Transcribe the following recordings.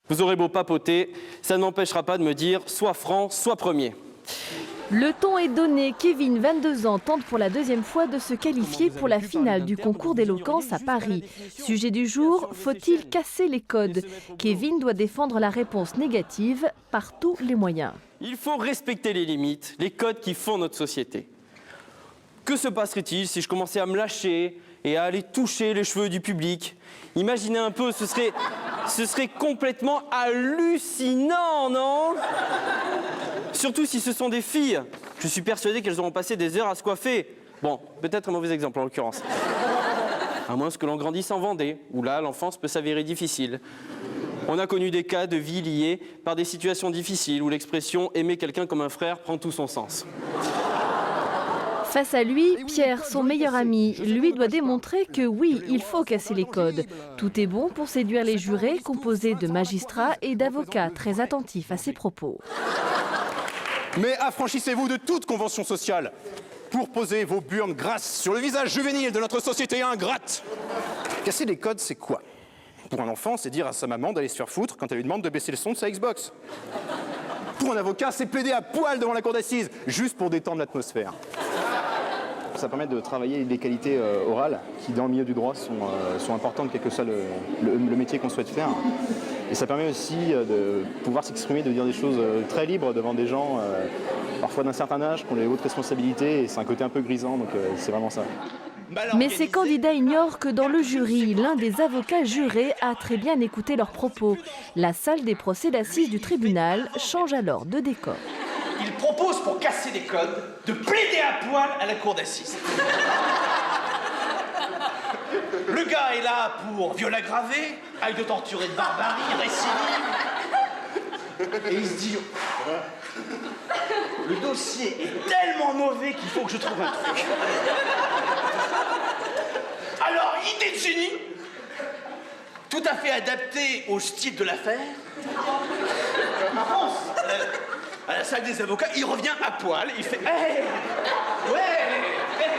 Vous aurez beau papoter, ça n'empêchera pas de me dire soit franc, soit premier. Le ton est donné. Kevin, 22 ans, tente pour la deuxième fois de se qualifier pour la finale du concours d'éloquence à Paris. Sujet du jour, faut-il casser les codes? Kevin doit défendre la réponse négative par tous les moyens. Il faut respecter les limites, les codes qui font notre société. Que se passerait-il si je commençais à me lâcher et à aller toucher les cheveux du public? Imaginez un peu, ce serait complètement hallucinant, non? Surtout si ce sont des filles. Je suis persuadé qu'elles auront passé des heures à se coiffer. Bon, peut-être un mauvais exemple en l'occurrence. À moins que l'on grandisse en Vendée, où là, l'enfance peut s'avérer difficile. On a connu des cas de vie liés par des situations difficiles où l'expression « aimer quelqu'un comme un frère » prend tout son sens. Face à lui, Pierre, son meilleur ami, lui doit démontrer que oui, il faut casser les codes. Tout est bon pour séduire les jurés, composés de magistrats et d'avocats très attentifs à ses propos. Mais affranchissez-vous de toute convention sociale pour poser vos burnes grasses sur le visage juvénile de notre société ingrate. Casser les codes, c'est quoi? Pour un enfant, c'est dire à sa maman d'aller se faire foutre quand elle lui demande de baisser le son de sa Xbox. Pour un avocat, c'est plaider à poil devant la cour d'assises, juste pour détendre l'atmosphère. Ça permet de travailler les qualités orales qui, dans le milieu du droit, sont importantes, quel que soit le métier qu'on souhaite faire. Et ça permet aussi de pouvoir s'exprimer, de dire des choses très libres devant des gens, parfois d'un certain âge, qui ont les hautes responsabilités, et c'est un côté un peu grisant, donc c'est vraiment ça. Mais ces candidats ignorent que dans le jury, l'un des avocats jurés a très bien écouté leurs propos. La salle des procès d'assises du tribunal change alors de décor. Il propose, pour casser les codes, de plaider à poil à la cour d'assises. Le gars est là pour viol aggravé, acte de torture et de barbarie, récidive. Et il se dit, le dossier est tellement mauvais qu'il faut que je trouve un truc. Alors, idée de génie, tout à fait adaptée au style de l'affaire. Il pense à la salle des avocats, il revient à poil, il fait hey, ouais, hey.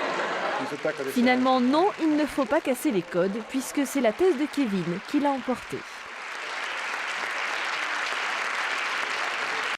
Finalement, non, il ne faut pas casser les codes, puisque c'est la thèse de Kevin qui l'a emporté.